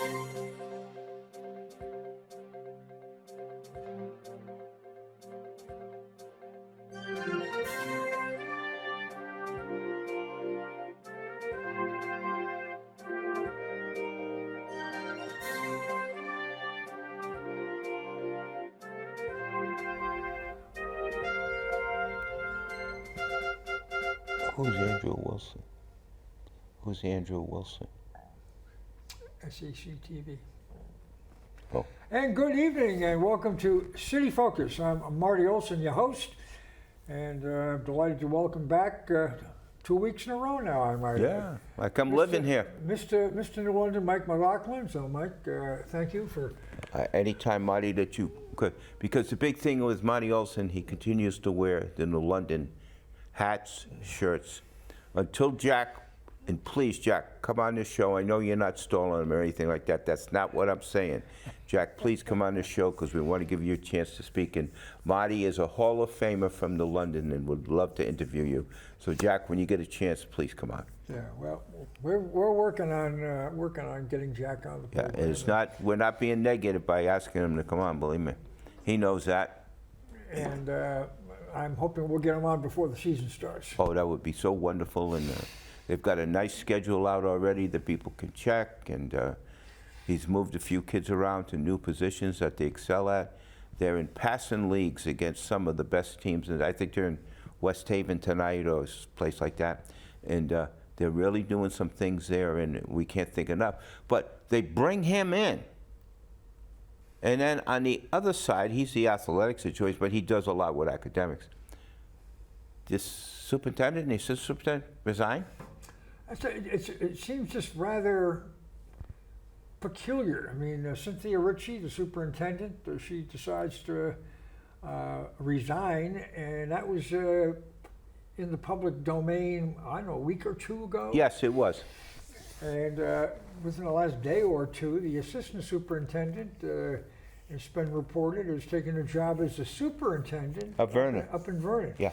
Who's Andrew Wilson? Who's Andrew Wilson? SEC TV. Oh. And good evening and welcome to City Focus. I'm Marty Olsen, your host, and I'm delighted to welcome back 2 weeks in a row now, I might add. Yeah, like I'm living here. Mr. New London, Mike McLAUGHLin. So Mike, thank you for... Anytime, Marty, that you could, because the big thing with Marty Olsen, he continues to wear the New London hats, shirts, until Jack, and please, Jack, come on this show. I know you're not stalling him or anything like that. That's not what I'm saying. Jack, please come on this show because we want to give you a chance to speak. And Marty is a Hall of Famer from New London and would love to interview you. So, Jack, when you get a chance, please come on. Yeah, well, we're working on getting Jack on the program. Yeah, and it's not, we're not being negative by asking him to come on, believe me. He knows that. And I'm hoping we'll get him on before the season starts. Oh, that would be so wonderful. And they've got a nice schedule out already that people can check. And he's moved a few kids around to new positions that they excel at. They're in passing leagues against some of the best teams. And I think they're in West Haven tonight or a place like that. And they're really doing some things there, and we can't think enough. But they bring him in. And then on the other side, he's the athletic situation, but he does a lot with academics. This superintendent and the assistant superintendent resign? It seems just rather peculiar. I mean, Cynthia Ritchie, the superintendent, she decides to resign, and that was in the public domain, I don't know, a week or two ago? Yes, it was. And within the last day or two, the assistant superintendent, it's been reported, has taken a job as the superintendent Of Vernon. up in Vernon. Yeah.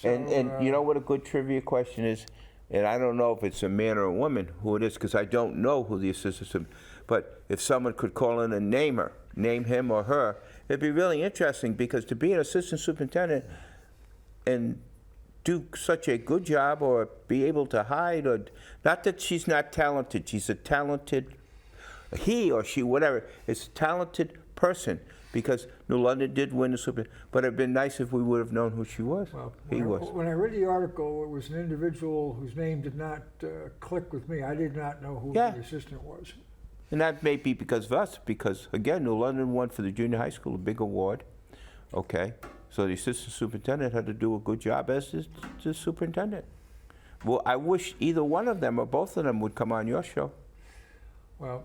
So, And you know what a good trivia question is? And I don't know if it's a man or a woman who it is, because I don't know who the assistant, but if someone could call in and name him or her, it'd be really interesting, because to be an assistant superintendent and do such a good job or be able to hide, or not that she's not talented, she's a talented, he or she, whatever, is a talented person, because New London did win the super, but it'd been nice if we would have known who she was. Well, he was. When I read the article, it was an individual whose name did not click with me. I did not know who the assistant was. And that may be because of us, because again, New London won for the junior high school a big award, okay? So the assistant superintendent had to do a good job as the superintendent. Well, I wish either one of them or both of them would come on your show. Well,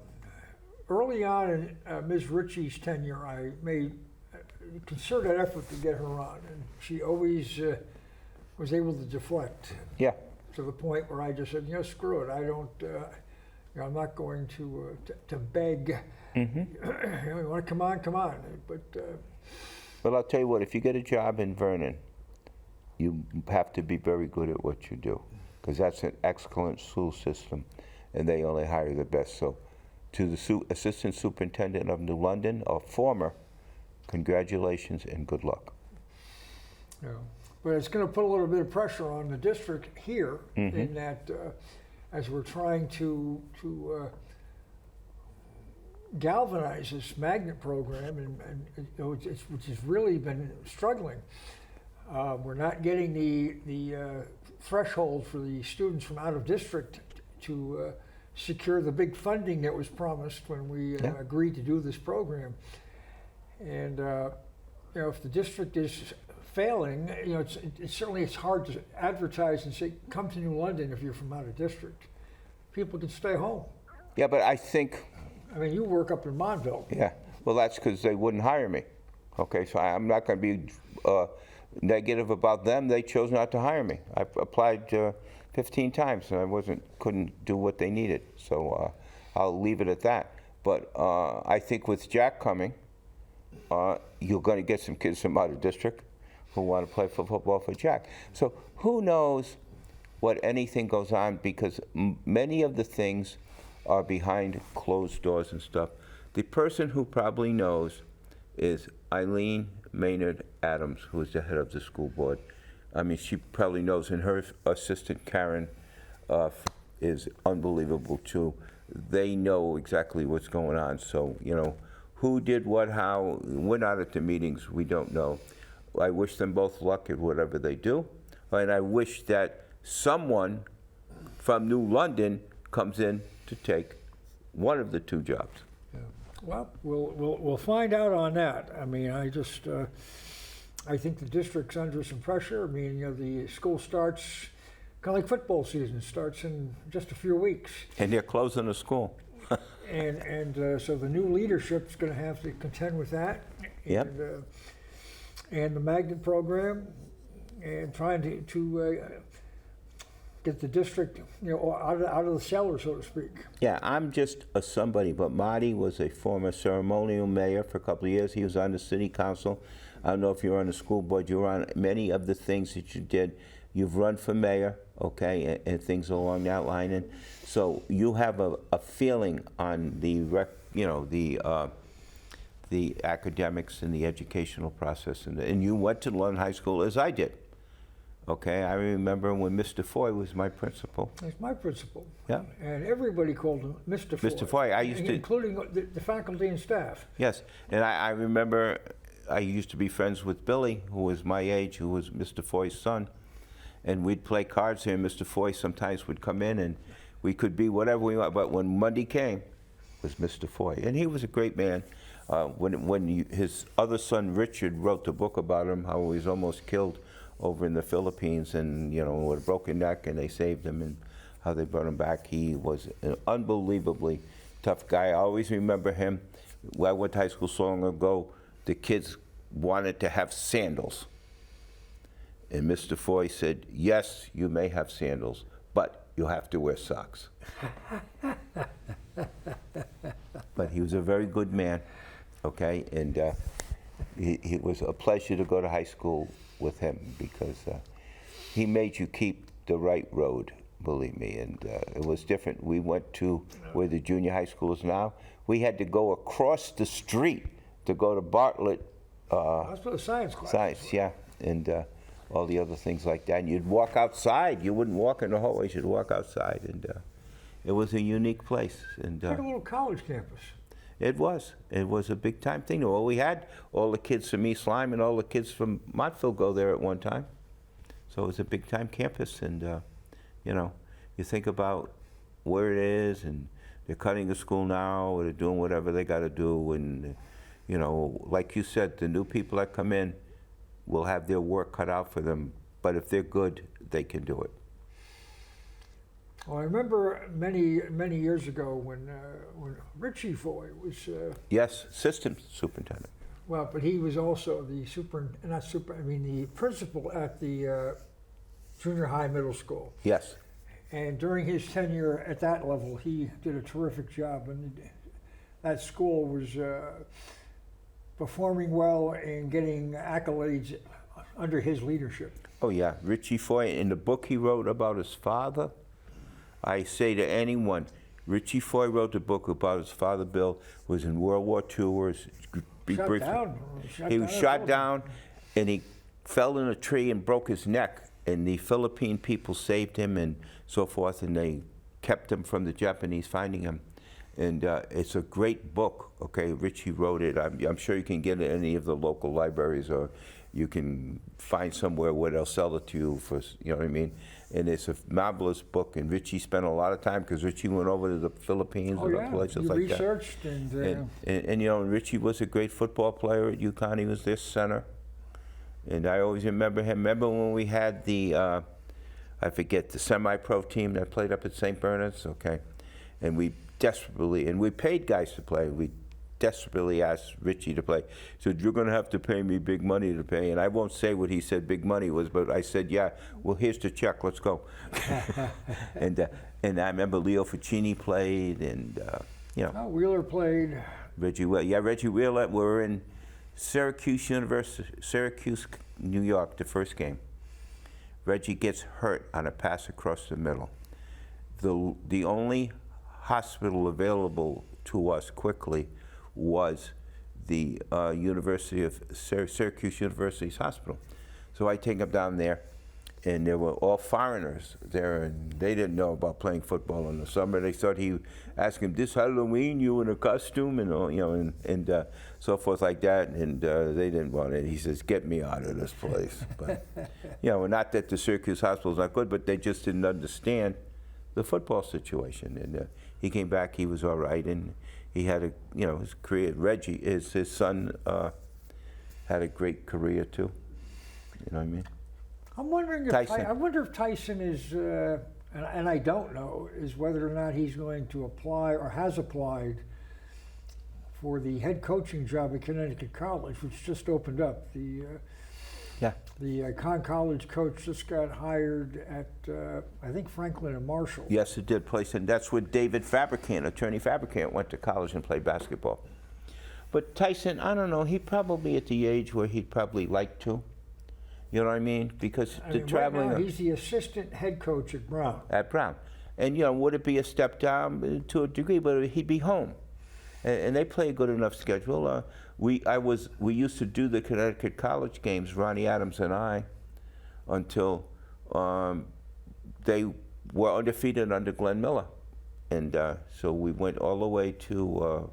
early on in Ms. Ritchie's tenure, I made a concerted effort to get her on, and she always was able to deflect. Yeah. To the point where I just said, screw it. I don't, I'm not going to beg. Mm-hmm. You want to come on, come on. But. Well, I'll tell you what, if you get a job in Vernon, you have to be very good at what you do, because that's an excellent school system, and they only hire the best. So to the assistant superintendent of New London, or former, congratulations and good luck. Yeah. But it's going to put a little bit of pressure on the district here, in that as we're trying to galvanize this magnet program, and which has really been struggling. We're not getting the threshold for the students from out of district to secure the big funding that was promised when we agreed to do this program. And if the district is failing, it's certainly hard to advertise and say, come to New London if you're from out of district. People can stay home. Yeah, but I think... I mean, you work up in Montville. Yeah, well, that's because they wouldn't hire me. Okay, so I'm not going to be negative about them. They chose not to hire me. I applied 15 times and I couldn't do what they needed. So I'll leave it at that. But I think with Jack coming, you're going to get some kids from out of district who want to play for football for Jack. So who knows what anything goes on, because many of the things are behind closed doors and stuff. The person who probably knows is Eileen Maynard Adams, who is the head of the school board. I mean, she probably knows, and her assistant Karen is unbelievable too. They know exactly what's going on. So, you know, who did what, how, we're not at the meetings, we don't know. I wish them both luck at whatever they do. And I wish that someone from New London comes in to take one of the two jobs. Yeah. Well, we'll find out on that. I mean, I think the district's under some pressure. I mean, you know, the school starts, kind of like football season, starts in just a few weeks. And they're closing the school. And so the new leadership's going to have to contend with that. Yep. And the magnet program, and trying to get the district, you know, out of the cellar, so to speak. Yeah, I'm just a somebody, but Marty was a former ceremonial mayor for a couple of years. He was on the city council. I don't know if you're on the school board. You were on many of the things that you did. You've run for mayor, okay, and things along that line. And so you have a feeling on the, the academics and the educational process. And you went to London High School as I did. Okay, I remember when Mr. Foy was my principal. He's my principal. Yeah. And everybody called him Mr. Foy. Mr. Foy, I used to... Including the faculty and staff. Yes, and I remember I used to be friends with Billy, who was my age, who was Mr. Foy's son. And we'd play cards here, and Mr. Foy sometimes would come in, and we could be whatever we want. But when Monday came, it was Mr. Foy. And he was a great man. His other son, Richard, wrote the book about him, how he was almost killed over in the Philippines, and, you know, with a broken neck, and they saved him, and how they brought him back. He was an unbelievably tough guy. I always remember him. I went to high school so long ago, the kids wanted to have sandals. And Mr. Foy said, yes, you may have sandals, but you have to wear socks. But he was a very good man, okay? And it was a pleasure to go to high school with him, because he made you keep the right road, believe me. And it was different. We went to where the junior high school is now. We had to go across the street to go to Bartlett. That's for the science class. Science, yeah. And all the other things like that. And you'd walk outside. You wouldn't walk in the hallways. You'd walk outside. And it was a unique place. And like a little college campus. It was. It was a big time thing. Well, we had all the kids from East Lyme and all the kids from Montville go there at one time. So it was a big time campus. And, you know, you think about where it is, and they're cutting the school now, or they're doing whatever they got to do. And, you know, like you said, the new people that come in will have their work cut out for them. But if they're good, they can do it. Well, I remember many years ago when Richie Foy was. Yes, assistant superintendent. Well, but he was also the the principal at the junior high middle school. Yes. And during his tenure at that level, he did a terrific job, and that school was performing well and getting accolades under his leadership. Oh yeah, Richie Foy, in the book he wrote about his father, I say to anyone, Richie Foy wrote a book about his father. Bill was in World War II, was he was shot down, and he fell in a tree and broke his neck, and the Philippine people saved him and so forth, and they kept him from the Japanese finding him. And it's a great book, okay? Richie wrote it. I'm sure you can get it at any of the local libraries, or you can find somewhere where they'll sell it to you for, you know what I mean? And it's a marvelous book, and Richie spent a lot of time, because Richie went over to the Philippines and other places like that. Researched and you know, Richie was a great football player at UConn. He was their center. And I always remember him. Remember when we had the, I forget, the semi-pro team that played up at St. Bernard's? Okay. And we desperately, and we paid guys to play. We desperately asked Richie to play. He said, you're going to have to pay me big money to play. And I won't say what he said big money was, but I said, yeah, well, here's the check, let's go. And I remember Leo Ficini played, and, you know. Oh, Wheeler played. Reggie Wheeler, yeah, Reggie Wheeler. We were in Syracuse, New York, the first game. Reggie gets hurt on a pass across the middle. The only hospital available to us quickly was the University of Syracuse University's hospital. So I take him down there, and there were all foreigners there, and they didn't know about playing football in the summer. They thought he asked him, "This Halloween, you in a costume," and all, and so forth like that. And they didn't want it. He says, "Get me out of this place." But not that the Syracuse hospital is not good, but they just didn't understand the football situation. And he came back. He was all right, and he had his career. Reggie, his son, had a great career too. You know what I mean? I'm wondering if Tyson. I wonder if Tyson is, and I don't know, is whether or not he's going to apply or has applied for the head coaching job at Connecticut College, which just opened up. The College coach just got hired at I think Franklin and Marshall. Yes, it did place, and that's where David Fabricant, attorney Fabricant, went to college and played basketball. But Tyson, I don't know, he'd probably at the age where he'd probably like to. You know what I mean? Because traveling. Right now, he's the assistant head coach at Brown. At Brown. And, would it be a step down to a degree, but he'd be home. And they play a good enough schedule. We used to do the Connecticut College games, Ronnie Adams and I, until they were undefeated under Glenn Miller. And so we went all the way to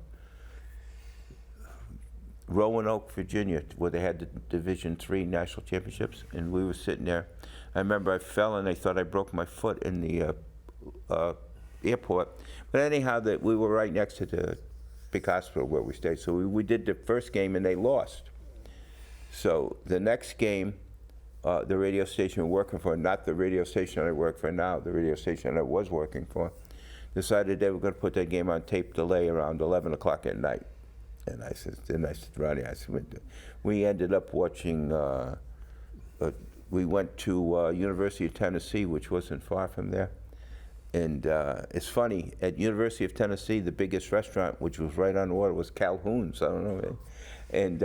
Roanoke, Virginia, where they had the Division III national championships, and we were sitting there. I remember I fell and they thought I broke my foot in the airport. But anyhow, we were right next to the big hospital where we stayed. So we did the first game and they lost. So the next game, the radio station we're working for, not the radio station I work for now, the radio station I was working for, decided they were going to put that game on tape delay around 11 o'clock at night. And I said, Ronnie, we ended up watching, we went to University of Tennessee, which wasn't far from there. And it's funny, at University of Tennessee, the biggest restaurant, which was right on the water, was Calhoun's, I don't know. And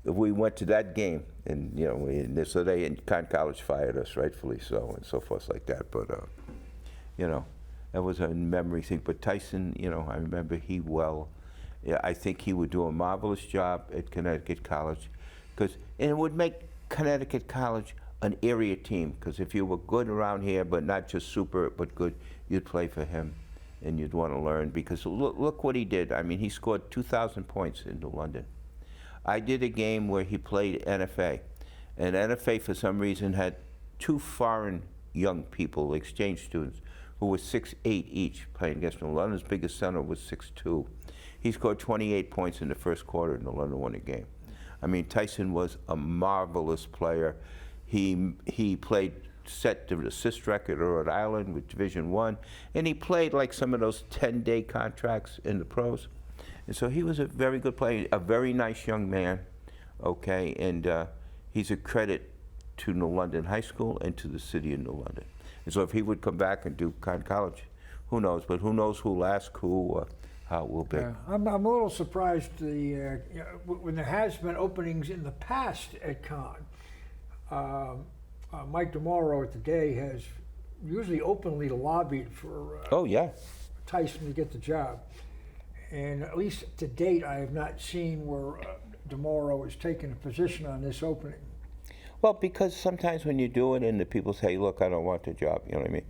we went to that game, and so they in College fired us, rightfully so, and so forth like that. But, that was a memory thing. But Tyson, I remember yeah, I think he would do a marvelous job at Connecticut College, and it would make Connecticut College an area team, because if you were good around here, but not just super, but good, you'd play for him, and you'd want to learn, because look what he did. I mean, he scored 2,000 points in New London. I did a game where he played NFA, and NFA, for some reason, had 2 foreign young people, exchange students, who were 6'8" each, playing against New London's biggest center was 6'2". He scored 28 points in the first quarter, and New London won the game. I mean, Tyson was a marvelous player. He played, set the assist record at Rhode Island with Division I, and he played like some of those 10-day contracts in the pros. And so he was a very good player, a very nice young man, okay, and he's a credit to New London High School and to the city of New London. And so if he would come back and do college, who knows? But who knows who'll ask who, how it will be. I'm a little surprised when there has been openings in the past at Con. Mike DeMauro at the Day has usually openly lobbied for Tyson to get the job. And at least to date, I have not seen where DeMauro has taken a position on this opening. Well, because sometimes when you do it and the people say, look, I don't want the job, you know what I mean?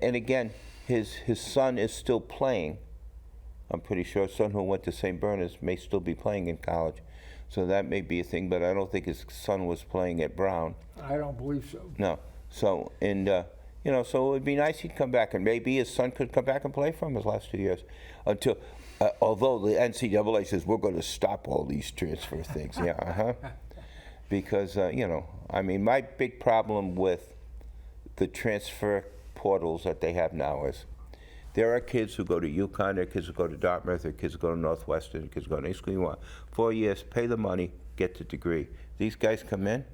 And again, his son is still playing. I'm pretty sure his son who went to St. Bernard's may still be playing in college. So that may be a thing, but I don't think his son was playing at Brown. I don't believe so. No. So, and, so it would be nice he'd come back, and maybe his son could come back and play for him his last 2 years. Until, although the NCAA says, we're going to stop all these transfer things. Yeah, Because, I mean, my big problem with the transfer portals that they have now is there are kids who go to UConn, there are kids who go to Dartmouth, there are kids who go to Northwestern, there are kids who go to any school you want. 4 years, pay the money, get the degree. These guys come in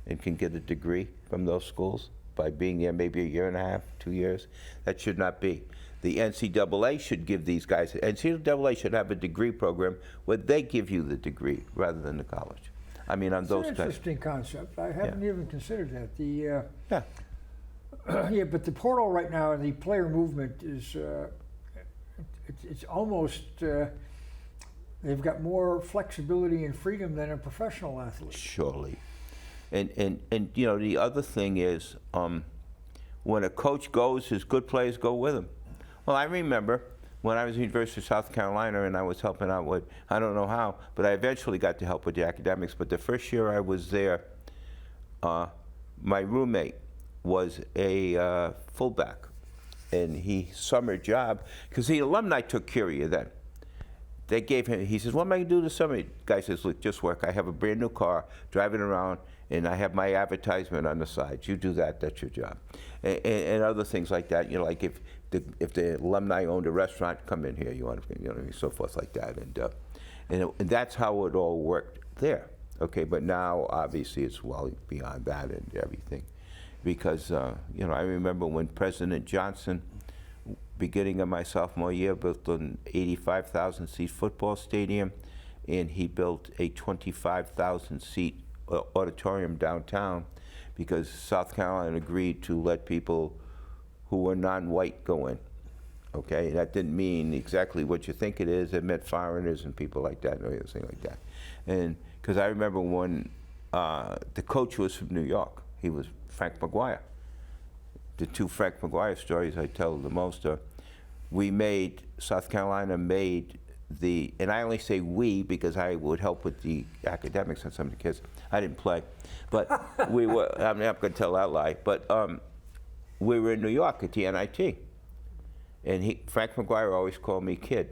and can get a degree from those schools by being there maybe a year and a half, 2 years. That should not be. The NCAA should give these guys, NCAA should have a degree program where they give you the degree rather than the college. I mean, on It's those an guys. interesting concept. I haven't even considered that. The Yeah. yeah, but the portal right now and the player movement is it's almost, they've got more flexibility and freedom than a professional athlete. Surely. And you know, the other thing is, when a coach goes, his good players go with him. Well, I remember when I was at the University of South Carolina and I was helping out with, I don't know how, but I eventually got to help with the academics. But the first year I was there, my roommate was a fullback. And he summer job, because the alumni took care of you then. They gave him, he says, what am I gonna do this summer? The guy says, look, just work. I have a brand new car, driving around, and I have my advertisement on the side. You do that, that's your job. And other things like that, you know, like if the alumni owned a restaurant, come in here, you want to, you know, so forth like that. And that's how it all worked there. Okay, but now obviously it's well beyond that and everything. Because, you know, I remember when President Johnson, beginning of my sophomore year, built an 85,000 seat football stadium, and he built a 25,000 seat auditorium downtown because South Carolina agreed to let people who were non-white go in. Okay, that didn't mean exactly what you think it is. It meant foreigners and people like that and everything like that. And because I remember when the coach was from New York, he was Frank McGuire. The two Frank McGuire stories I tell the most are, South Carolina made and I only say we because I would help with the academics on some of the kids. I didn't play, but we were, I'm not going to tell that lie, but we were in New York at the NIT. And Frank McGuire always called me kid.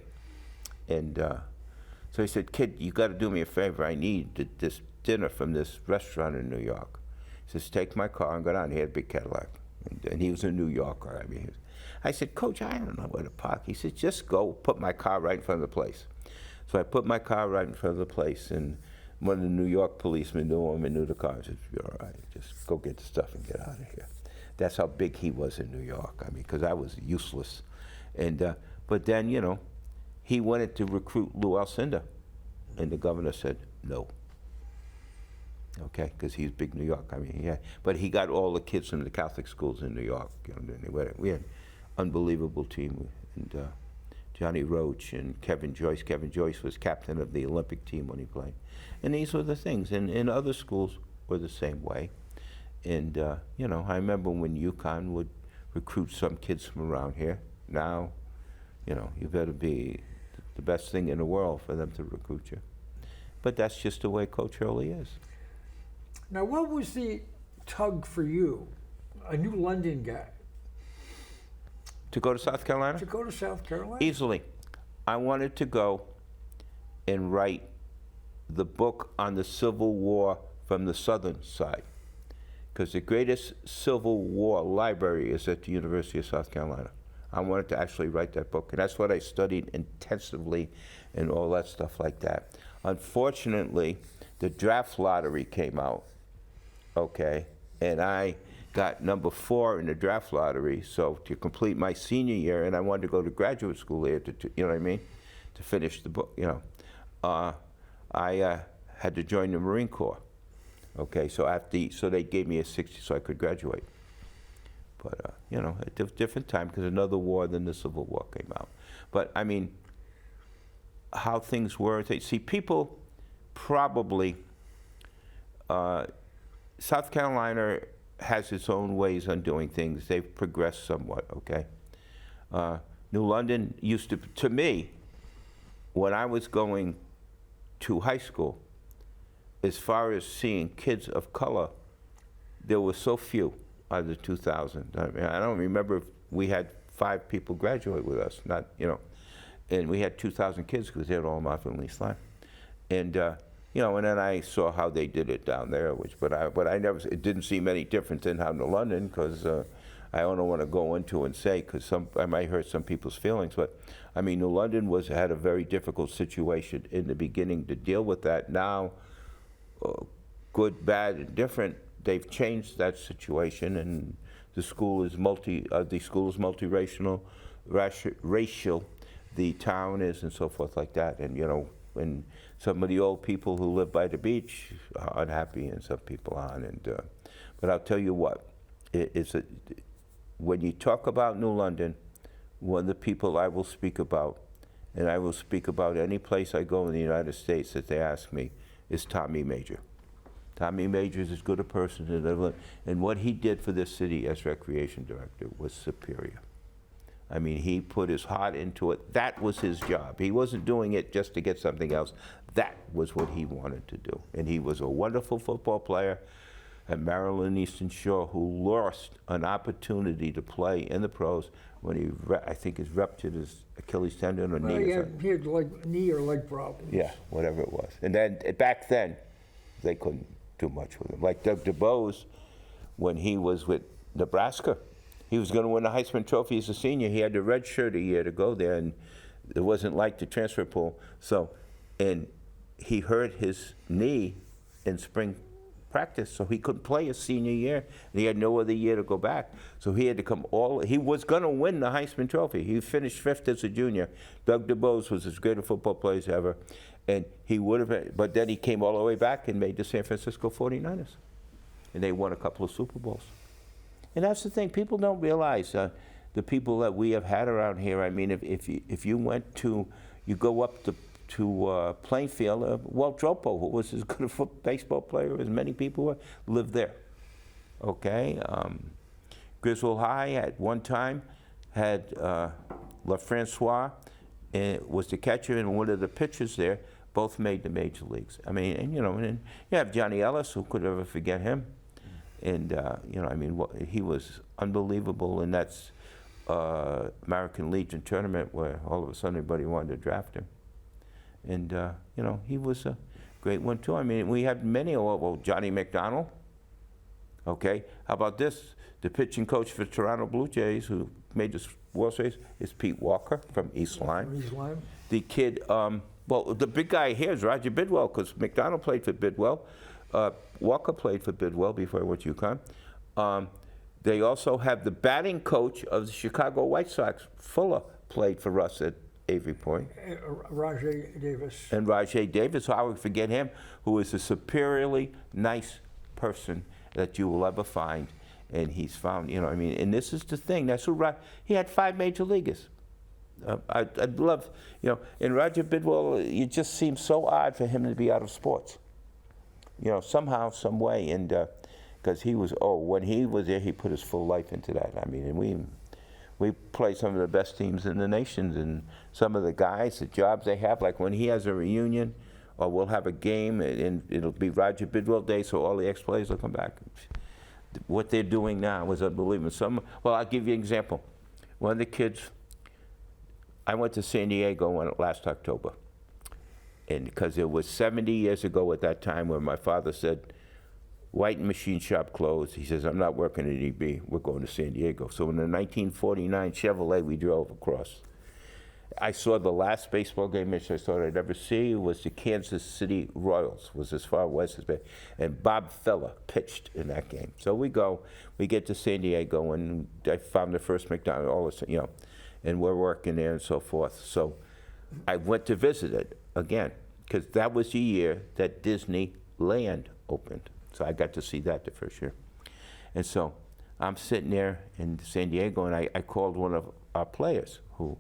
And so he said, kid, you got to do me a favor. I need this dinner from this restaurant in New York. He says, take my car and go down. He had a big Cadillac. And he was a New Yorker. I mean, I said, Coach, I don't know where to park. He said, just go put my car right in front of the place. So I put my car right in front of the place, and one of the New York policemen knew him and knew the car. He said, you're all right, just go get the stuff and get out of here. That's how big he was in New York. I mean, because I was useless. And but then, you know, he wanted to recruit Lou Alcindor, and the governor said no. Okay, because he's big New York. I mean, yeah, but he got all the kids from the Catholic schools in New York. You know, we had an unbelievable team, and Johnny Roach and Kevin Joyce. Kevin Joyce was captain of the Olympic team when he played, and these were the things. And other schools were the same way. And you know, I remember when UConn would recruit some kids from around here. Now, you know, you better be the best thing in the world for them to recruit you. But that's just the way Coach Hurley is. Now, what was the tug for you, a New London guy? To go to South Carolina? To go to South Carolina? Easily. I wanted to go and write the book on the Civil War from the southern side. Because the greatest Civil War library is at the University of South Carolina. I wanted to actually write that book, and that's what I studied intensively and all that stuff like that. Unfortunately, the draft lottery came out, okay, and I got number 4 in the draft lottery, so to complete my senior year, and I wanted to go to graduate school there, you know what I mean, to finish the book, you know. I had to join the Marine Corps, okay, so they gave me a 60 so I could graduate. But, you know, at a different time, because another war than the Civil War came out. But, I mean, how things were, see, people probably, South Carolina has its own ways on doing things. They've progressed somewhat, okay? New London used to me, when I was going to high school, as far as seeing kids of color, there were so few out of the 2,000. I mean, I don't remember if we had 5 people graduate with us, not, you know, and we had 2,000 kids because they had all Montville and East Lyme. And, you know, and then I saw how they did it down there, but I never, it didn't seem any different than how New London, because I don't want to go into and say, because I might hurt some people's feelings, but I mean, New London had a very difficult situation in the beginning to deal with that. Now, good, bad, and different, they've changed that situation, and the school is multiracial, racial, the town is, and so forth like that. And you know, when some of the old people who live by the beach are unhappy, and some people aren't. And but I'll tell you what, when you talk about New London, one of the people I will speak about and I will speak about any place I go in the United States that they ask me, is Tommy Major. Tommy Major is as good a person as I've lived, and what he did for this city as recreation director was superior. I mean, he put his heart into it. That was his job. He wasn't doing it just to get something else. That was what he wanted to do. And he was a wonderful football player at Maryland Eastern Shore who lost an opportunity to play in the pros when he, I think, has ruptured his Achilles tendon or knee. He had knee or leg problems. Yeah, whatever it was. And then back then, they couldn't do much with him. Like Doug DuBose, when he was with Nebraska, he was going to win the Heisman Trophy as a senior. He had to redshirt a year to go there, and it wasn't like the transfer pool. So, and he hurt his knee in spring practice, so he couldn't play his senior year, and he had no other year to go back. So he had to come he was going to win the Heisman Trophy. He finished 5th as a junior. Doug DuBose was as great a football player as ever, and he would have, but then he came all the way back and made the San Francisco 49ers, and they won a couple of Super Bowls. And that's the thing, people don't realize, the people that we have had around here. I mean, if you went to, you go up to Plainfield, Walt Dropo, who was as good a baseball player as many people were, lived there. Okay, Griswold High at one time had LaFrancois, was the catcher and one of the pitchers there. Both made the major leagues. I mean, and you have Johnny Ellis, who could ever forget him? And I mean, he was unbelievable, and that's American Legion tournament where all of a sudden everybody wanted to draft him. And he was a great one too. I mean, we had many. Well, Johnny McDonald. Okay, how about this? The pitching coach for Toronto Blue Jays, who made the World Series, is Pete Walker from East Lyme. East Lyme. The kid, well, the big guy here is Roger Bidwell, because McDonald played for Bidwell. Walker played for Bidwell before he went to UConn. They also have the batting coach of the Chicago White Sox, Fuller, played for us at Avery Point. Rajay Davis. And Rajay Davis, how would forget him, who is a superiorly nice person that you will ever find. And he's found, I mean, and this is the thing. That's who he had 5 major leaguers. I'd love, and Roger Bidwell, it just seems so odd for him to be out of sports. Somehow, some way, and because he was, when he was there, he put his full life into that. I mean, and we play some of the best teams in the nation, and some of the guys, the jobs they have, like when he has a reunion, or we'll have a game, and it'll be Roger Bidwell Day, so all the ex-players will come back. What they're doing now is unbelievable. Well, I'll give you an example. One of the kids, I went to San Diego last October. And because it was 70 years ago at that time where my father said, White Machine Shop closed. He says, I'm not working at EB, we're going to San Diego. So in the 1949 Chevrolet, we drove across. I saw the last baseball game which I thought I'd ever see was the Kansas City Royals, was as far west as, and Bob Feller pitched in that game. So we get to San Diego, and I found the first McDonald's, and we're working there and so forth. So I went to visit it again, because that was the year that Disneyland opened. So I got to see that the first year. And so I'm sitting there in San Diego, and I called one of our players who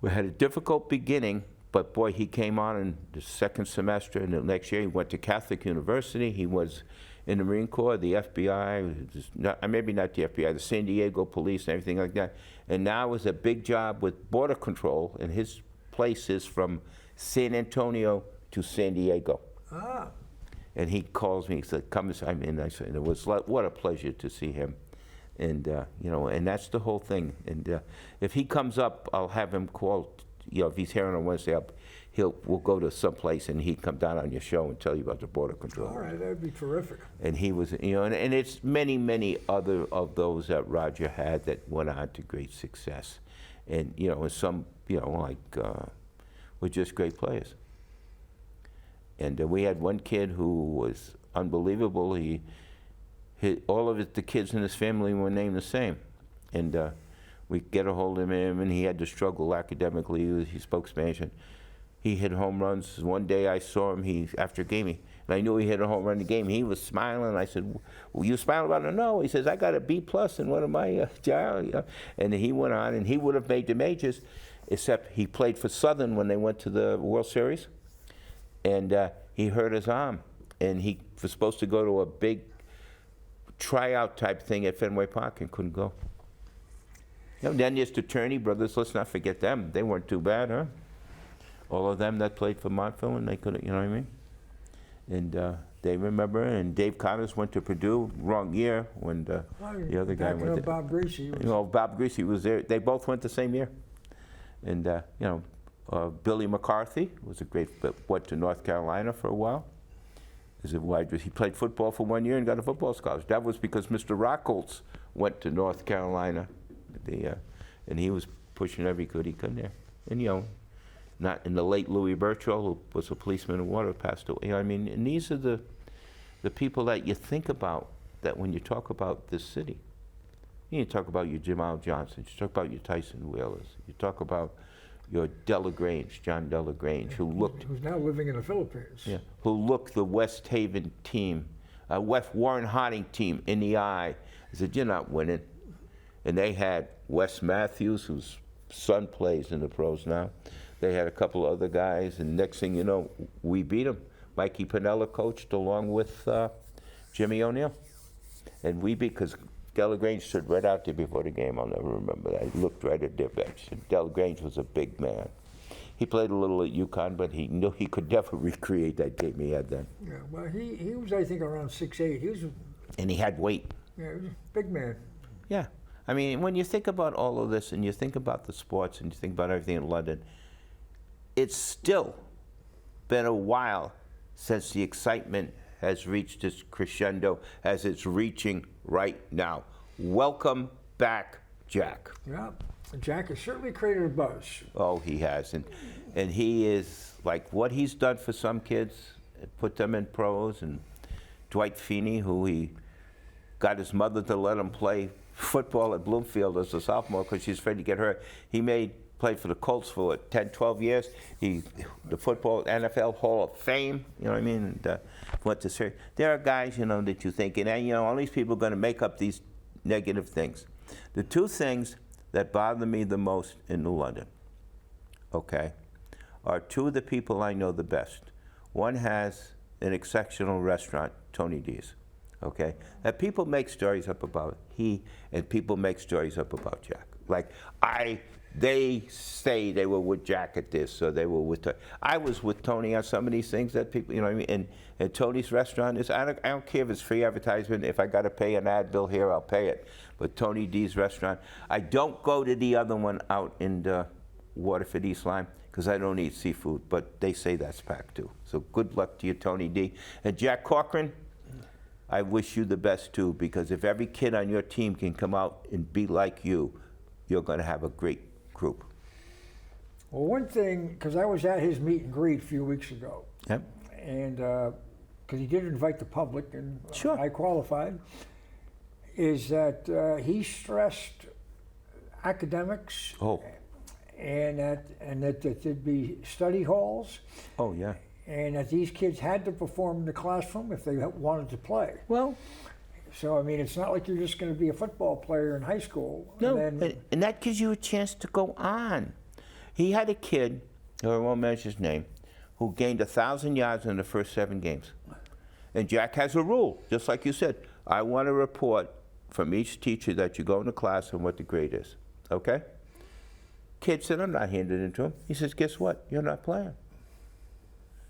we had a difficult beginning, but boy, he came on in the second semester, and the next year he went to Catholic University. He was in the Marine Corps, the FBI, maybe not the FBI, the San Diego Police and everything like that. And now is a big job with Border Control, and his place is from San Antonio to San Diego. Ah. And he calls me, he said, come, and I said, it was what a pleasure to see him. And, and that's the whole thing. And if he comes up, I'll have him call, if he's here on a Wednesday, we'll go to someplace and he'd come down on your show and tell you about the Border Control. All right, that'd be terrific. And he was, and it's many, many other of those that Roger had that went on to great success. And, and some, were just great players. And we had one kid who was unbelievable. All of the kids in his family were named the same. And we get a hold of him, and he had to struggle academically. He spoke Spanish, and he hit home runs. One day I saw him, after a game, and I knew he hit a home run in the game. He was smiling. I said, "Well, you smiling about it?" No. He says, "I got a B+ in one of my and he went on, and he would have made the majors, except he played for Southern when they went to the World Series, and he hurt his arm, and he was supposed to go to a big tryout type thing at Fenway Park and couldn't go. Then there's the Turney brothers. Let's not forget them. They weren't too bad, huh? All of them that played for Montville, and they couldn't, you know what I mean? And they remember, and Dave Connors went to Purdue, wrong year when the other guy went there. Bob Greasy. Bob Greasy was there. They both went the same year. And, Billy McCarthy was a great, went to North Carolina for a while. He played football for 1 year and got a football scholarship. That was because Mr. Rockholtz went to North Carolina. And he was pushing every good he could there. And, not in the late Louis Birchall, who was a policeman in Waterford, passed away. I mean, and these are the people that you think about that when you talk about this city. You talk about your Jamal Johnsons, you talk about your Tyson Whalers, you talk about your Delagrange, John Delagrange, who's now living in the Philippines. Yeah, who looked the West Haven team, Warren Harding team in the eye. I said, "You're not winning." And they had Wes Matthews, whose son plays in the pros now. They had a couple other guys, and next thing you know, we beat them. Mikey Pinella coached along with Jimmy O'Neill. And we beat, because Delagrange stood right out there before the game. I'll never remember that. He looked right at their bench. And Delagrange was a big man. He played a little at UConn, but he knew he could never recreate that game he had then. Yeah, well, he was, I think, around 6'8". And he had weight. Yeah, he was a big man. Yeah. I mean, when you think about all of this, and you think about the sports, and you think about everything in London, it's still been a while since the excitement has reached its crescendo as it's reaching right now. Welcome back, Jack. Yeah, Jack has certainly created a buzz. Oh, he has. And he is, like, what he's done for some kids, put them in pros, and Dwight Feeney, who he got his mother to let him play football at Bloomfield as a sophomore because she's afraid to get hurt. He played for the Colts for what, 10, 12 years. The football NFL Hall of Fame, you know what I mean? And went to Syria. There are guys, that you think, and all these people are going to make up these negative things. The two things that bother me the most in New London, okay, are two of the people I know the best. One has an exceptional restaurant, Tony D's. Okay, that people make stories up about and people make stories up about Jack. Like they say they were with Jack at this, or they were with. I was with Tony on some of these things that people, you know what I mean. And Tony's restaurant is. I don't care if it's free advertisement. If I got to pay an ad bill here, I'll pay it. But Tony D's restaurant, I don't go to the other one out in Waterford, East Lyme, because I don't eat seafood. But they say that's packed too. So good luck to you, Tony D. And Jack Cochran, I wish you the best too, because if every kid on your team can come out and be like you, you're going to have a great group. Well, one thing, because I was at his meet and greet a few weeks ago, Yep. and because he did invite the public, and Sure. I qualified, is that he stressed academics. Oh. And that there'd be study halls. Oh, yeah. And that these kids had to perform in the classroom if they wanted to play. Well, so, I mean, it's not like you're just going to be a football player in high school. no, And and that gives you a chance to go on. He had a kid, I won't mention his name, who gained 1,000 yards in the first 7 games. And Jack has a rule, just like you said. I want a report from each teacher that you go into class and what the grade is, okay? Kid said, I'm not handing it to him. He says, guess what? You're not playing.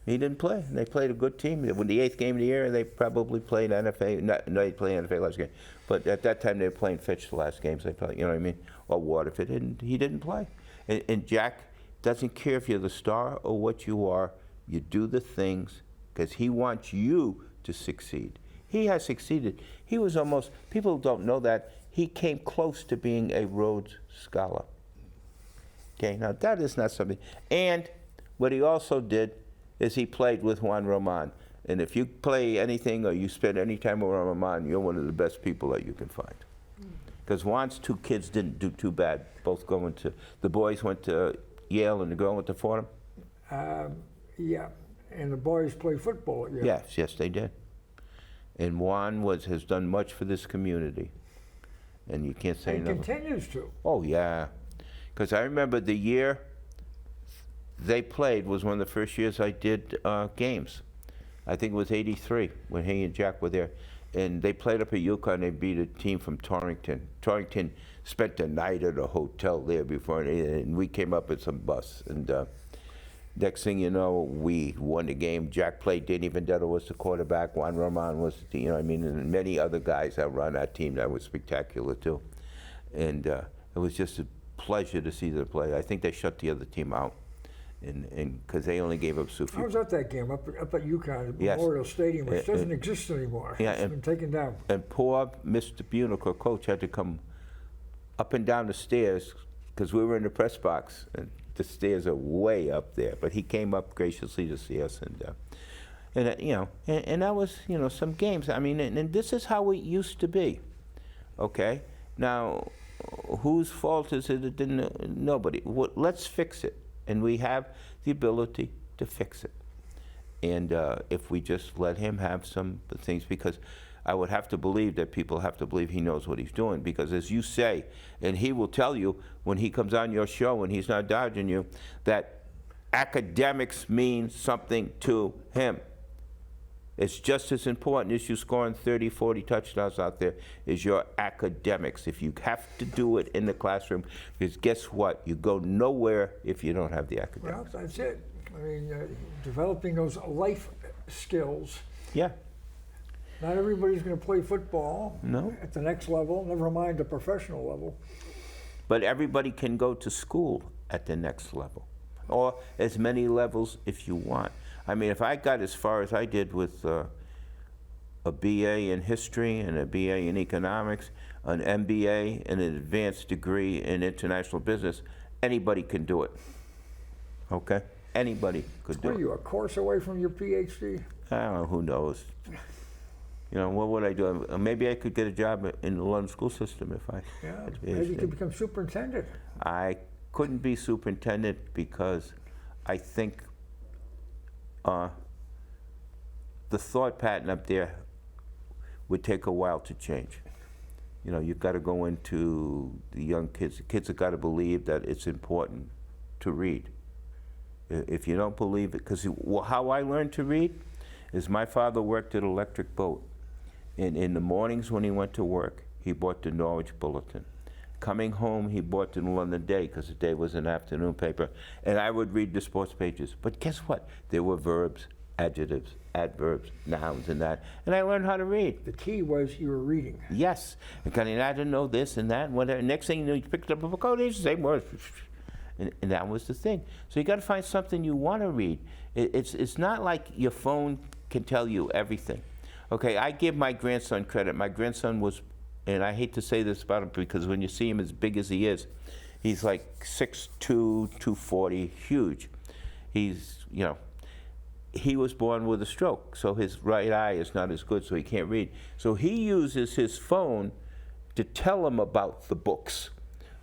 He didn't play. And they played a good team. When the 8th game of the year, they probably played NFA. No, they played NFA last game. But at that time, they were playing Fitch the last games. They played, you know what I mean? Or Waterford. And he didn't play. And Jack doesn't care if you're the star or what you are. You do the things because he wants you to succeed. He has succeeded. He was almost, people don't know that, he came close to being a Rhodes Scholar. Okay, now that is not something. And what he also did is he played with Juan Roman. And if you play anything or you spend any time with Juan Roman, you're one of the best people that you can find. Because Juan's 2 kids didn't do too bad, both going to, the boys went to Yale and the girl went to Fordham. yeah, and the boys play football. Yeah. Yes, they did. And Juan has done much for this community. And you can't say And enough. continues to. Oh, yeah. Because I remember the year they played was one of the first years I did games. I think it was '83 when he and Jack were there. And they played up at Yukon. They beat a team from Torrington. Torrington spent the night at a hotel there before, and we came up with some bus. And next thing you know, we won the game. Jack played. Danny Vendetta was the quarterback. Juan Roman was, and many other guys that were on that team that was spectacular too. And it was just a pleasure to see them play. I think they shut the other team out, and because they only gave up so few. I was at that game up at Yukon at Yes. Memorial Stadium, which doesn't exist anymore. Yeah, It's been taken down. And poor Mr. Bunick, our coach, had to come up and down the stairs because we were in the press box, and the stairs are way up there. But he came up graciously to see us, and that was some games. I mean, and this is how it used to be. Okay, now whose fault is it? It didn't. Nobody. Let's fix it, and we have the ability to fix it. And if we just let him have some things, because I would have to believe that people have to believe he knows what he's doing, because as you say, and he will tell you when he comes on your show and he's not dodging you, that academics mean something to him. It's just as important as you scoring 30, 40 touchdowns out there is your academics. If you have to do it in the classroom, because guess what? You go nowhere if you don't have the academics. Well, that's it. I mean, developing those life skills. Yeah. Not everybody's going to play football No. at the next level, never mind the professional level. But everybody can go to school at the next level, or as many levels if you want. I mean, if I got as far as I did with a BA in history and a BA in economics, an MBA and an advanced degree in international business, anybody can do it. Okay? Anybody could do What are it. you, a course away from your PhD? I don't know, who knows? What would I do? Maybe I could get a job in the London school system if I Yeah, had a maybe you PhD. could become superintendent. I couldn't be superintendent because I think the thought pattern up there would take a while to change. You've got to go into the young kids. The kids have got to believe that it's important to read. If you don't believe it, because how I learned to read is my father worked at Electric Boat. In the mornings when he went to work, he bought the Norwich Bulletin. Coming home, he bought the London Day, because the Day was an afternoon paper, and I would read the sports pages. But guess what? There were verbs, adjectives, adverbs, nouns, and that, and I learned how to read. The key was you were reading. Yes, and I had to know this and that, and whatever. Next thing you know, you picked up a book, oh, these are the same words. And that was the thing. So you got to find something you want to read. It's not like your phone can tell you everything. Okay, I give my grandson credit. My grandson was, and I hate to say this about him because when you see him as big as he is, he's like 6'2", 240, huge. He's, he was born with a stroke, so his right eye is not as good, so he can't read. So he uses his phone to tell him about the books,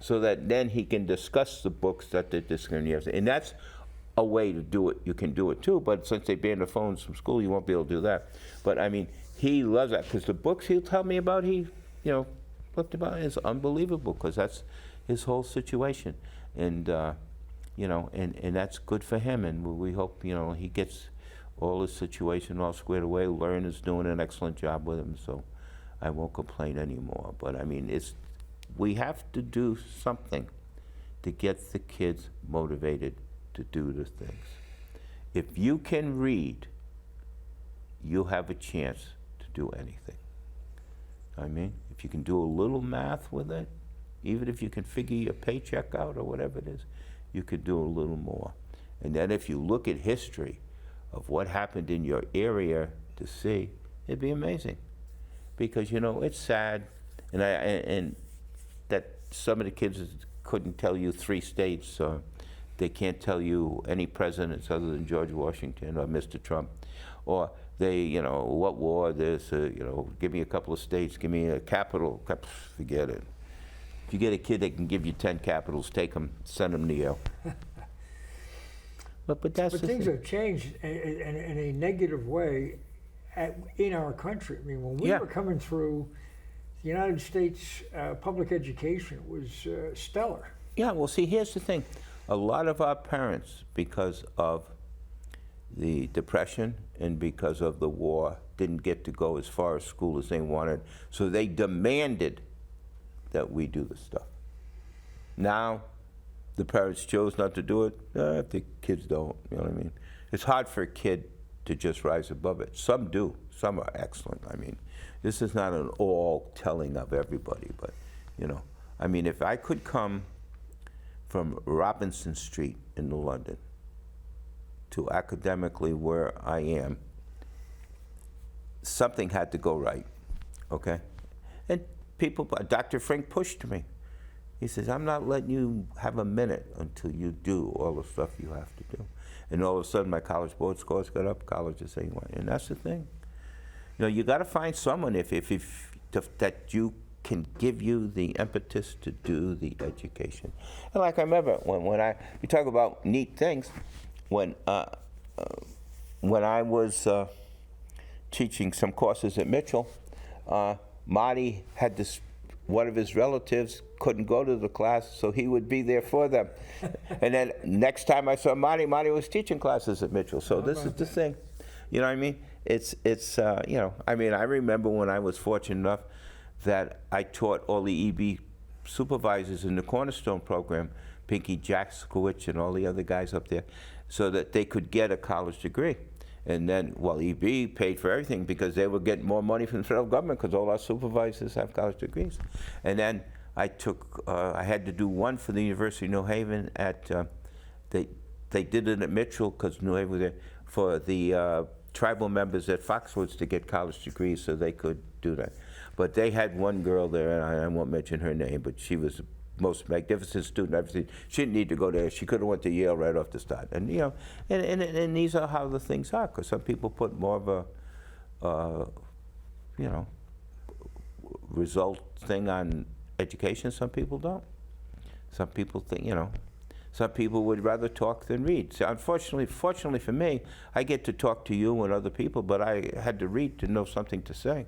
so that then he can discuss the books that they're discussing. And that's a way to do it. You can do it too, but since they banned the phones from school, you won't be able to do that. But I mean, he loves that, because the books he'll tell me about, he looked about, is unbelievable, because that's his whole situation. And, and that's good for him, and we hope, he gets all his situation all squared away. Lauren is doing an excellent job with him, so I won't complain anymore. But I mean, we have to do something to get the kids motivated to do the things. If you can read, you'll have a chance to do anything. I mean, if you can do a little math with it, even if you can figure your paycheck out or whatever it is, you could do a little more. And then if you look at history of what happened in your area to see, it'd be amazing. Because, it's sad, and that some of the kids couldn't tell you 3 states, they can't tell you any presidents other than George Washington or Mr. Trump, or they, what war this, give me a couple of states, give me a capital, forget it. If you get a kid that can give you 10 capitals, take them, send them to Yale. But that's But the things thing. have changed in a negative way in our country. I mean, when we Yeah. were coming through, the United States public education was stellar. Yeah, well, see, here's the thing. A lot of our parents, because of the Depression and because of the war, didn't get to go as far as school as they wanted, so they demanded that we do the stuff. Now, the parents chose not to do it. If the kids don't, you know what I mean? It's hard for a kid to just rise above it. Some do. Some are excellent. I mean, this is not an all-telling of everybody, but, you know. I mean, if I could come from Robinson Street in London to academically where I am, something had to go right, okay? And people, Dr. Frank pushed me. He says, I'm not letting you have a minute until you do all the stuff you have to do. And all of a sudden, my college board scores got up, college is saying, and that's the thing. You know, you got to find someone that you can give you the impetus to do the education. And like I remember you talk about neat things, when I was teaching some courses at Mitchell, Marty had this, one of his relatives couldn't go to the class, so he would be there for them. And then next time I saw Marty was teaching classes at Mitchell. So this is the thing, you know what I mean? It's you know, I mean, I remember when I was fortunate enough that I taught all the EB supervisors in the Cornerstone program, Pinky Jackowicz and all the other guys up there, so that they could get a college degree. And then, well, EB paid for everything because they were getting more money from the federal government because all our supervisors have college degrees. And then I took, I had to do one for the University of New Haven at, they did it at Mitchell because New Haven was there, for the tribal members at Foxwoods to get college degrees so they could do that. But they had one girl there, and I won't mention her name, but she was the most magnificent student I've seen. She didn't need to go there. She could have went to Yale right off the start. And, you know, and these are how the things are, because some people put more of a, you know, result thing on education. Some people don't. Some people think, you know, some people would rather talk than read. So unfortunately, fortunately for me, I get to talk to you and other people, but I had to read to know something to say.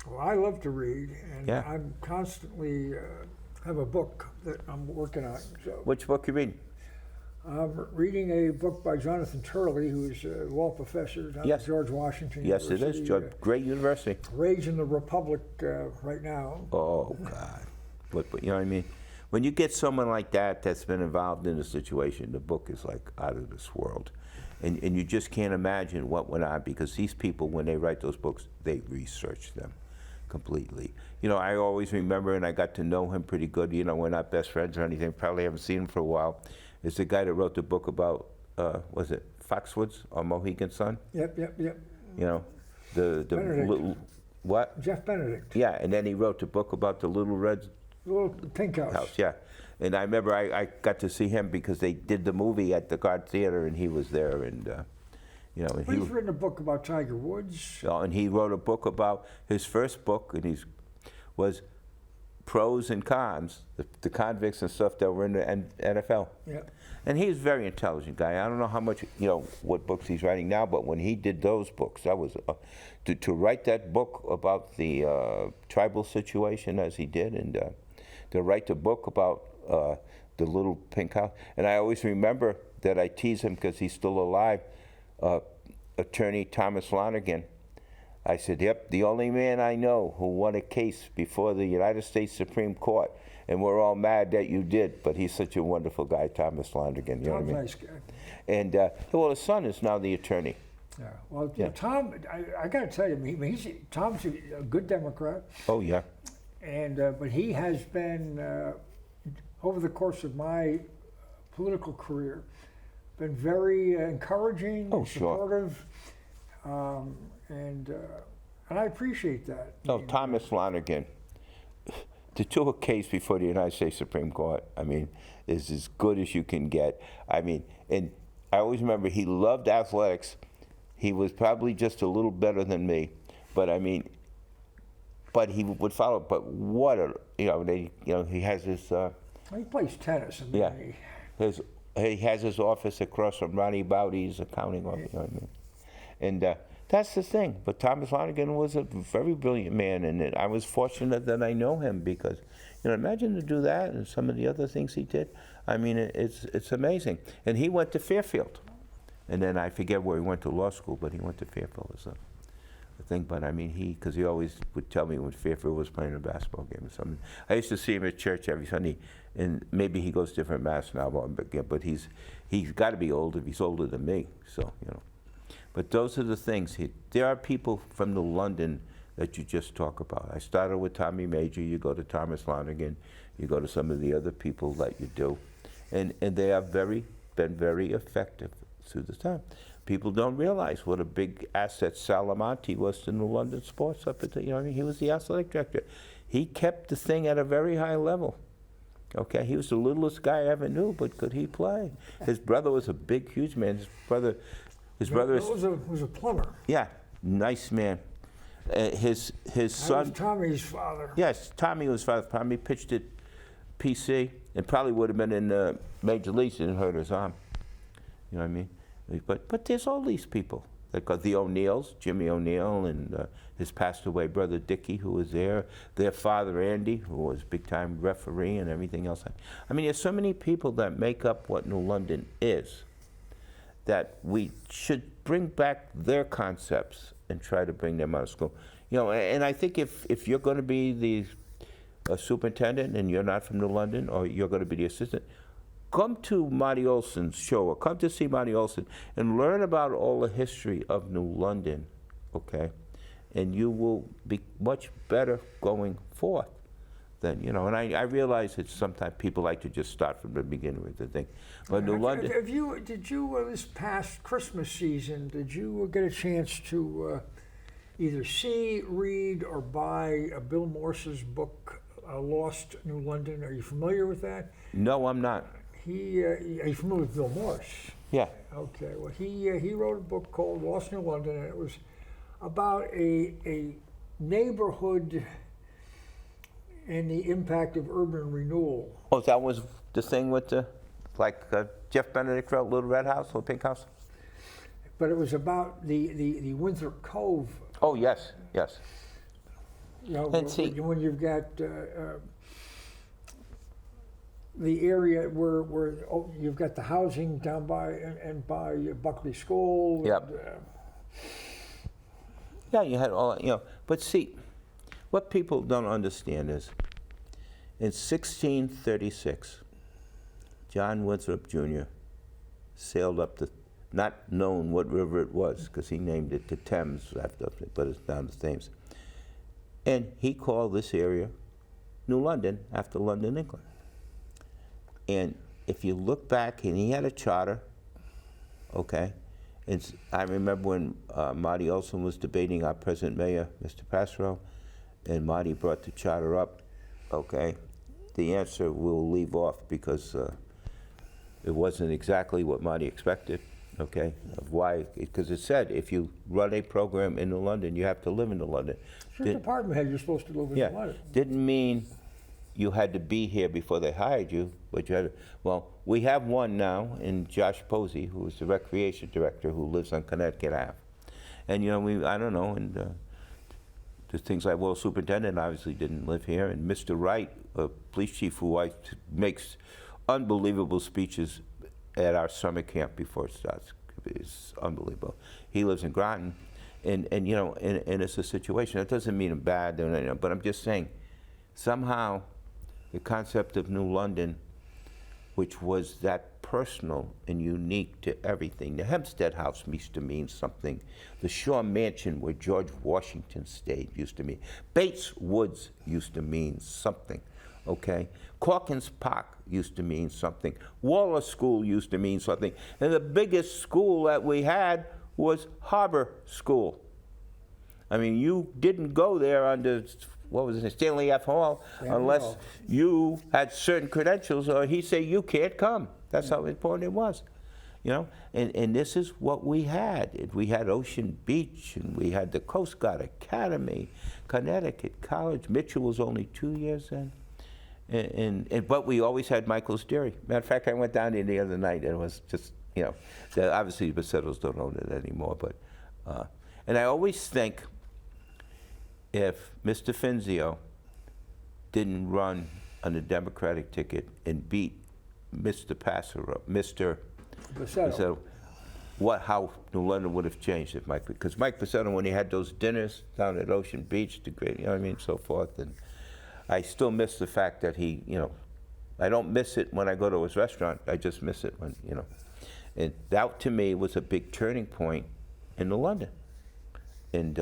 Well, I love to read, and Yeah. I'm constantly have a book that I'm working on. So Which book you reading? I'm reading a book by Jonathan Turley, who's a law professor down Yes. at George Washington Yes, it University. is. Great university. Raising the Republic right now. Oh, God. But you know what I mean? When you get someone like that that's been involved in a situation, the book is like out of this world. And you just can't imagine what went on, because these people, when they write those books, they research them completely. You know, I always remember, and I got to know him pretty good, you know, we're not best friends or anything, probably haven't seen him for a while. It's the guy that wrote the book about, was it Foxwoods or Mohegan Sun? Yep. You know, the Benedict. little, what? Jeff Benedict. Yeah, and then he wrote the book about the Little Red The little pink house. House, yeah. And I remember I got to see him because they did the movie at the Guard Theater, and he was there, and you know, and He's written a book about Tiger Woods. and he wrote a book about his first book, and was pros and cons, the convicts and stuff that were in the NFL. Yep. And he's a very intelligent guy. I don't know how much, you know, what books he's writing now, but when he did those books, that was to write that book about the tribal situation as he did, and to write the book about the little pink house. And I always remember that I tease him because he's still alive. Attorney Thomas Lonergan. I said, yep, the only man I know who won a case before the United States Supreme Court, and we're all mad that you did, but he's such a wonderful guy, Thomas Lonergan. You know what I mean? Tom's a nice guy. And well, his son is now the attorney. Yeah. Well, Yeah. Tom, I got to tell you, Tom's a good Democrat, Oh yeah. and but he has been over the course of my political career been very encouraging, Oh, sure. supportive, and I appreciate that. No, Thomas Lonergan, to do a case before the United States Supreme Court, I mean, is as good as you can get. I mean, and I always remember he loved athletics. He was probably just a little better than me, but I mean, but he would follow. But what a, you know, he has this. He plays tennis. I mean, Yeah. His He has his office across from Ronnie Bowdy's accounting office, you know what I mean? And that's the thing. But Thomas Lonergan was a very brilliant man, and I was fortunate that I know him because, you know, imagine to do that and some of the other things he did. I mean, it's amazing. And he went to Fairfield. And then I forget where he went to law school, but he went to Fairfield or something. Thing, but I mean, because he always would tell me when Fairfield was playing a basketball game or something. I used to see him at church every Sunday, and maybe he goes different mass now, but he's got to be older. He's older than me, so you know. But those are the things. There are people from the London that you just talk about. I started with Tommy Major. You go to Thomas Lonergan. You go to some of the other people that you do, and they have been very effective through the time. People don't realize what a big asset Salamonti was to New London sports up at the, you know what I mean? He was the athletic director. He kept the thing at a very high level. Okay, he was the littlest guy I ever knew, but could he play? His brother was a big, huge man. His brother was a plumber. Yeah, nice man. His son. That was Tommy's father. Yes, Tommy was father. Tommy pitched at PC and probably would have been in Major Leagues and hurt his arm. You know what I mean? But there's all these people. They've got the O'Neills, Jimmy O'Neill, and his passed away brother Dickie, who was there. Their father Andy, who was big-time referee and everything else. I mean, there's so many people that make up what New London is that we should bring back their concepts and try to bring them out of school. You know, and I think if you're going to be the superintendent and you're not from New London, or you're going to be the assistant, come to Marty Olsen's show, or come to see Marty Olsen, and learn about all the history of New London, okay? And you will be much better going forth than, you know, and I realize that sometimes people like to just start from the beginning with the thing. But New London... Did you this past Christmas season, did you get a chance to either see, read, or buy Bill Morse's book, Lost New London? Are you familiar with that? No, I'm not. Are you familiar with Bill Morse? Yeah. Okay. Well, he wrote a book called Lost New London, and it was about a neighborhood and the impact of urban renewal. Oh, that was the thing with the, like Jeff Benedict wrote Little Red House, Little Pink House? But it was about the Winthrop Cove. Oh, yes, yes. You know, And see, when you've got the area where you've got the housing down by and by Buckley School. Yep. And, yeah, you had all, you know, but see, what people don't understand is, in 1636, John Winthrop Jr. sailed up the, not known what river it was, because he named it the Thames, after, but it's down the Thames. And he called this area New London, after London, England. And if you look back, and he had a charter, okay? And I remember when Marty Olsen was debating our present mayor, Mr. Passero, and Marty brought the charter up, okay? The answer we'll leave off because it wasn't exactly what Marty expected, okay? Of why, because it said if you run a program in New London, you have to live in New London. Your department head, you're supposed to live in New London. Didn't mean you had to be here before they hired you, but you had to, well, we have one now in Josh Posey, who is the recreation director, who lives on Connecticut Ave. And, you know, I don't know, and there's things like, well, superintendent obviously didn't live here, and Mr. Wright, a police chief who makes unbelievable speeches at our summer camp before it starts. It's unbelievable. He lives in Groton, and you know, and it's a situation. That doesn't mean I'm bad, but I'm just saying, somehow, the concept of New London, which was that personal and unique to everything. The Hempstead House used to mean something. The Shaw Mansion where George Washington stayed used to mean. Bates Woods used to mean something, okay? Corkins Park used to mean something. Wallace School used to mean something. And the biggest school that we had was Harbor School. I mean, you didn't go there under, what was it, Stanley F. Hall, unless you had certain credentials, or he'd say, you can't come. That's how important it was, you know? And this is what we had. We had Ocean Beach, and we had the Coast Guard Academy, Connecticut College. Mitchell was only 2 years then. But we always had Michael's Dairy. Matter of fact, I went down there the other night, and it was just, you know, obviously the Basettos don't own it anymore, but, and I always think if Mr. Finzio didn't run on the Democratic ticket and beat Mr. Basetto, how New London would have changed if Mike, because Mike Basetto, when he had those dinners down at Ocean Beach, the great, you know what I mean, so forth, and I still miss the fact that he, you know, I don't miss it when I go to his restaurant, I just miss it when, you know, and that to me was a big turning point in New London. And,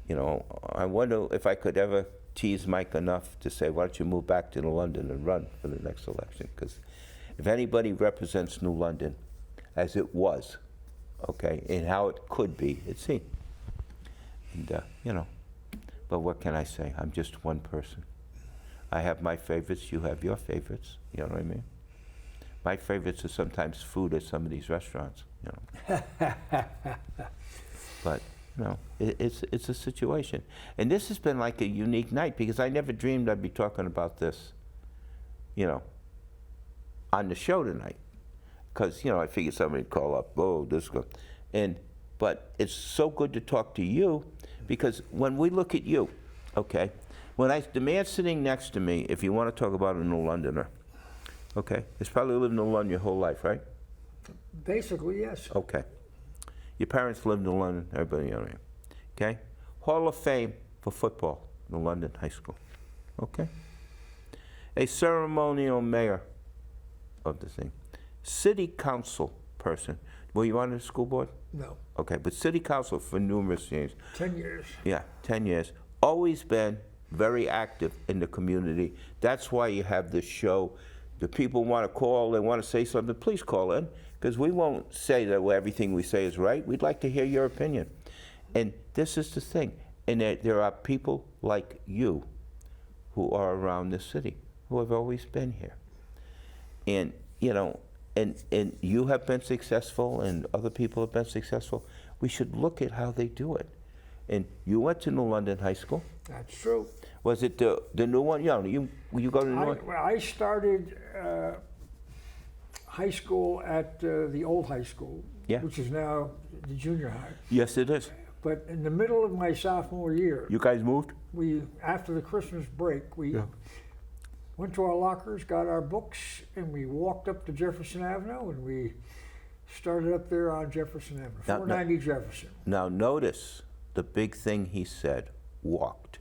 you know, I wonder if I could ever tease Mike enough to say, why don't you move back to New London and run for the next election? Because if anybody represents New London as it was, okay, and how it could be, it's he. And, you know, but what can I say? I'm just one person. I have my favorites, you have your favorites, you know what I mean? My favorites are sometimes food at some of these restaurants, you know. But, you know, it's a situation. And this has been like a unique night because I never dreamed I'd be talking about this, you know, on the show tonight. Because, you know, I figured somebody would call up, oh, this go. But it's so good to talk to you because when we look at you, okay, the man sitting next to me, if you want to talk about a New Londoner, okay, has probably lived in New London your whole life, right? Basically, yes. Okay. Your parents lived in London, everybody, you know, okay? Hall of Fame for football, New London High School, okay? A ceremonial mayor of the thing. City council person. Were you on the school board? No. Okay, but city council for numerous years. 10 years. Yeah, 10 years. Always been very active in the community. That's why you have this show. The people want to call, they want to say something, please call in, because we won't say that everything we say is right. We'd like to hear your opinion. And this is the thing. And there are people like you who are around this city, who have always been here. And, you know, and you have been successful and other people have been successful. We should look at how they do it. And you went to New London High School. That's true. Was it the new one? Yeah, you go to New London? Well, I started high school at the old high school, Yeah. which is now the junior high. Yes, it is. But in the middle of my sophomore year, You guys moved? after the Christmas break, we Yeah. went to our lockers, got our books, and we walked up to Jefferson Avenue, and we started up there on Jefferson Avenue, 490 Jefferson. Now notice the big thing he said, walked.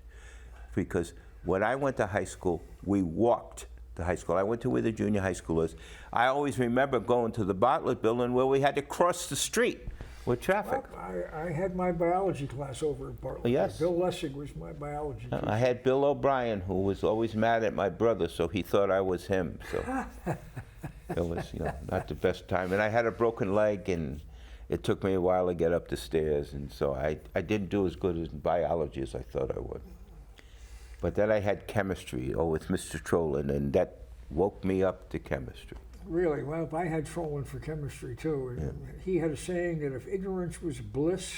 Because when I went to high school, we walked to high school. I went to where the junior high school is. I always remember going to the Bartlett building where we had to cross the street with traffic. Well, I had my biology class over at Bartlett. Yes. Bill Lessig was my biology teacher. I had Bill O'Brien, who was always mad at my brother, so he thought I was him. So it was, you know, not the best time. And I had a broken leg, and it took me a while to get up the stairs, and so I didn't do as good in biology as I thought I would. But then I had chemistry, with Mr. Trollin, and that woke me up to chemistry. Really? Well, I had Trollin for chemistry too. And he had a saying that if ignorance was bliss,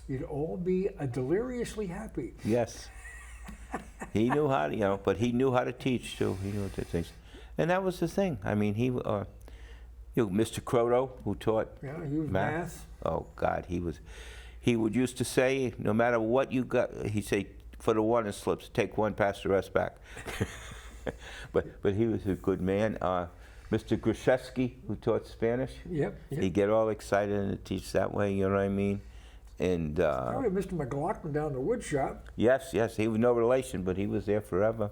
you'd all be deliriously happy. Yes. He knew how to, you know, but he knew how to teach too. He knew the things. And that was the thing. I mean, you know, Mr. Croto, who taught Yeah, he was math. Oh, God, he would used to say, no matter what you got, he'd say, for the warning slips, take one, pass the rest back. but he was a good man. Mr. Grishevsky, who taught Spanish, Yep. he'd get all excited and teach that way, you know what I mean? And Probably Mr. McLAUGHLin down the wood shop. yes, he was no relation, but he was there forever.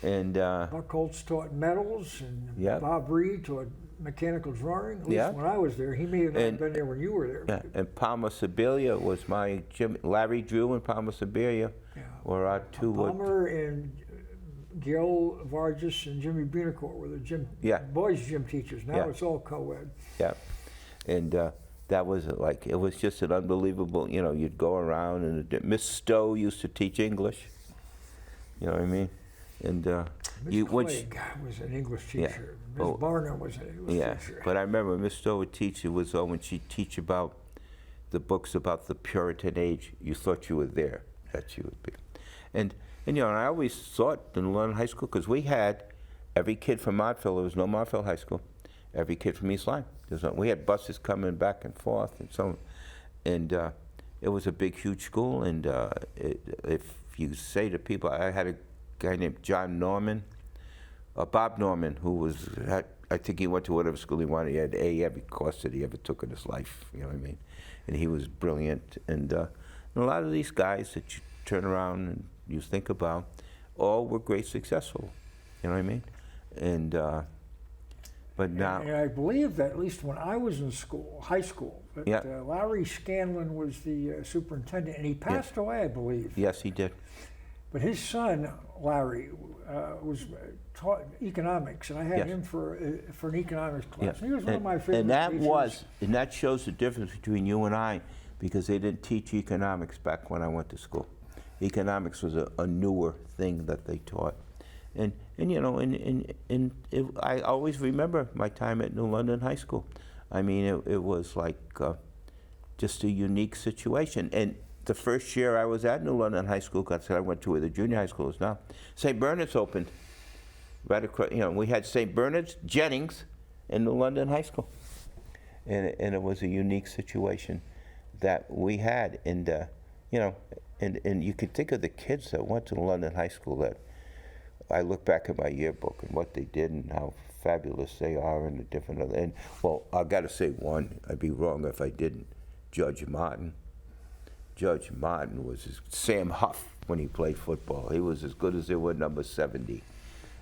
And Buck Holtz taught metals, and Yep. Bob Reed taught mechanical drawing. At least Yeah. when I was there. He may have not been there when you were there. yeah, and Palmer Sibilia was my gym. Larry Drew and Palmer Sibilia Yeah. were our two. Palmer and Gil Vargas and Jimmy Benacourt were the boys' gym teachers. Now Yeah. it's all co-ed. Yeah, and that was like, it was just an unbelievable, you know, you'd go around and Miss Stowe used to teach English, you know what I mean? And Miss Clegg was an English teacher. Miss Barnum was an English teacher. But I remember Miss Stowe would teach, it was when she'd teach about the books about the Puritan age, you thought you were there, that you would be. And And, I always thought in London High School, because we had every kid from Montville, there was no Montville High School, every kid from East Lyme. We had buses coming back and forth and so on. And it was a big, huge school. And if you say to people, I had a guy named John Norman, Bob Norman, who was, I think he went to whatever school he wanted. He had every course that he ever took in his life, you know what I mean? And he was brilliant. And a lot of these guys that you turn around and you think about, all were great successful, you know what I mean? And, but now... And I believe that at least when I was in school, high school, that Yeah. Larry Scanlon was the superintendent, and he passed away, I believe. Yes, he did. But his son, Larry, was taught economics, and I had Yes. him for an economics class. Yeah. He was one of my favorite And that shows the difference between you and I, because they didn't teach economics back when I went to school. Economics was a newer thing that they taught. And I always remember my time at New London High School. I mean, it was like just a unique situation. And the first year I was at New London High School, because I went to where the junior high school is now, St. Bernard's opened. Right across, we had St. Bernard's, Jennings, and New London High School. And it was a unique situation that we had. And, and you could think of the kids that went to London High School that I look back at my yearbook and what they did and how fabulous they are and the different other. And, well, I got to say one, I'd be wrong if I didn't. Judge Martin. Judge Martin was Sam Huff when he played football. He was as good as there were, number 70.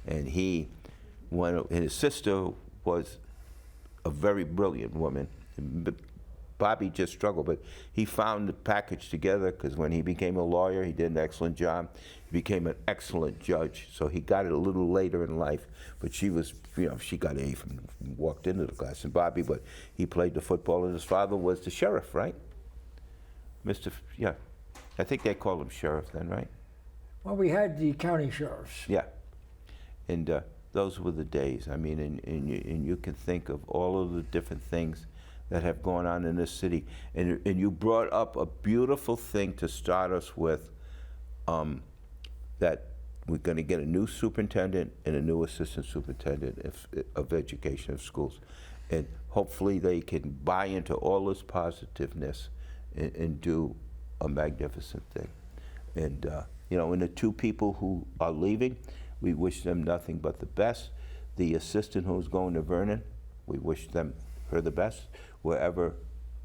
And his sister was a very brilliant woman. Bobby just struggled, but he found the package together, because when he became a lawyer, he did an excellent job. He became an excellent judge, so he got it a little later in life. But she was, she got A from walked into the class. And Bobby, but he played the football, and his father was the sheriff, right? I think they called him sheriff then, right? Well, we had the county sheriffs. Yeah, and those were the days. I mean, and you can think of all of the different things that have gone on in this city. And you brought up a beautiful thing to start us with, that we're going to get a new superintendent and a new assistant superintendent of education of schools. And hopefully they can buy into all this positiveness and do a magnificent thing. And, and the two people who are leaving, we wish them nothing but the best. The assistant who's going to Vernon, we wish her the best, wherever.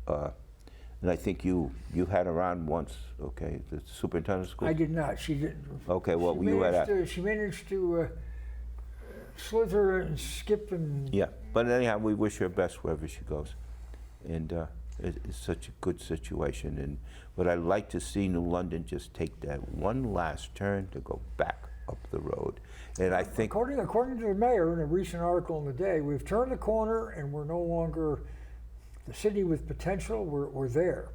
And I think you had her on once, okay, the superintendent of schools? I did not. She didn't. Okay, well, you had that. She managed to slither and skip and... Yeah, but anyhow, we wish her best wherever she goes. And it's such a good situation. But I'd like to see New London just take that one last turn to go back up the road. And I think... According to the mayor in a recent article in the Day, we've turned the corner and we're no longer the city with potential. We're there.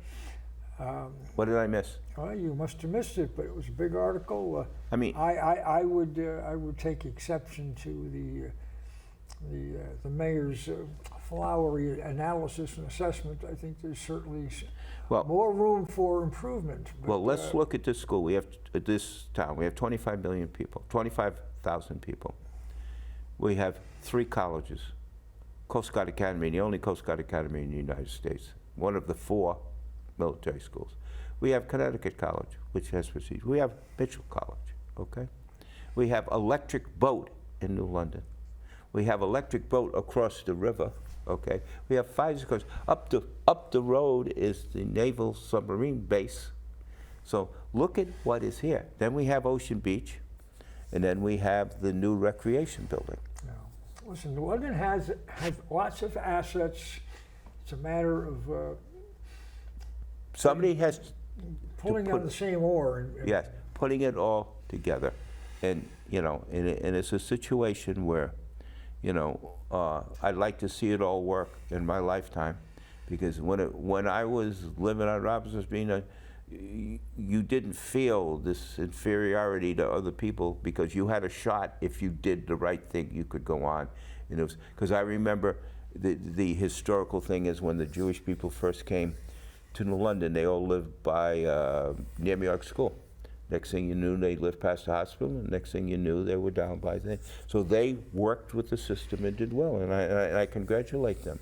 What did I miss? Well, you must have missed it, but it was a big article. I mean... I would take exception to the mayor's flowery analysis and assessment. I think there's certainly more room for improvement. But, well, let's look at this school. We have this town. We have 25 million people, 25,000 people. We have 3 colleges. Coast Guard Academy, the only Coast Guard Academy in the United States. One of the 4 military schools. We have Connecticut College, which has prestige. We have Mitchell College, okay? We have Electric Boat in New London. We have Electric Boat across the river, okay? We have 5 schools. Up the road is the Naval Submarine Base. So look at what is here. Then we have Ocean Beach, and then we have the new recreation building. No. Listen, New London has lots of assets. It's a matter of somebody has pulling on the same oar. Yes, putting it all together. And, and it's a situation where, I'd like to see it all work in my lifetime, because when I was living on Robinson Street, you didn't feel this inferiority to other people because you had a shot. If you did the right thing, you could go on. And it was because I remember the historical thing is when the Jewish people first came to New London, they all lived by near New York School. Next thing you knew, they lived past the hospital, and next thing you knew, they were down by then. So they worked with the system and did well, and I congratulate them,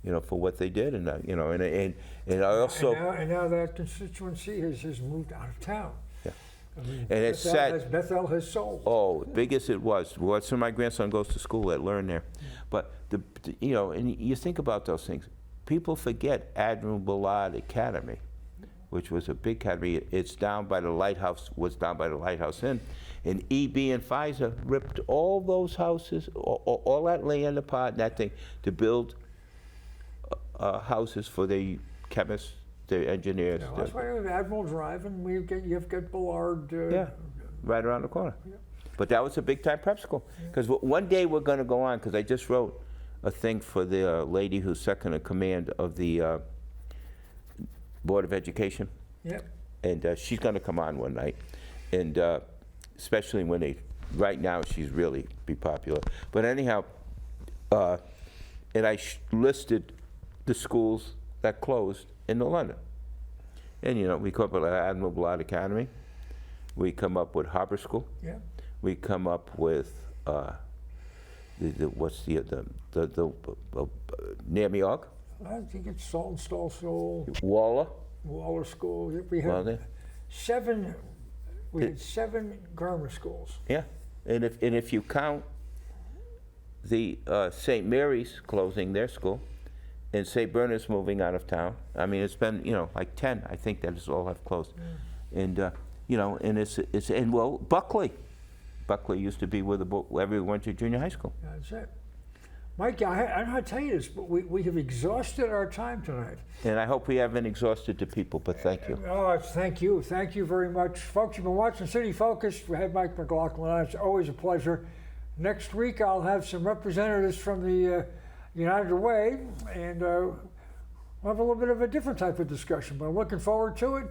you know, for what they did, and you know, and I also And now that constituency has moved out of town. Yeah. I mean, And it's sad. Bethel has sold. Oh, big as it was. Well, so my grandson goes to school at Learn there, but you know, and you think about those things. People forget Admiral Ballard Academy, which was a big academy. It's down by the lighthouse. Was down by the lighthouse Inn, and EB and Pfizer ripped all those houses, all that land apart, and that thing, to build houses for the chemists, the engineers. Yeah, that's why we have Admiral Drive, and you've got Ballard. Yeah, right around the corner. Yeah. But that was a big-time prep school. Because one day we're going to go on, because I just wrote a thing for the lady who's second in command of the Board of Education. Yep. And she's going to come on one night. And especially when right now she's really be popular. But anyhow, and I listed the schools that closed in London. And you know, we come up with Admiral Ballard Academy. We come up with Harbor School. Yeah. We come up with what's the near York? I think it's Salt and Stall School, Waller School. Yep, we had seven. We had 7 grammar schools. Yeah, and if you count the St. Mary's closing their school, and St. Bernard's moving out of town, I mean, it's been, you know, like 10. I think that is all have closed, and you know, and it's and well, Buckley used to be where everyone went to junior high school. That's it. Mike, I don't know how to tell you this, but we have exhausted our time tonight. And I hope we haven't exhausted the people, but thank you. Oh, thank you. Thank you very much. Folks, you've been watching City Focus. We had Mike McLaughlin on. It's always a pleasure. Next week, I'll have some representatives from the United Way, and we'll have a little bit of a different type of discussion, but I'm looking forward to it.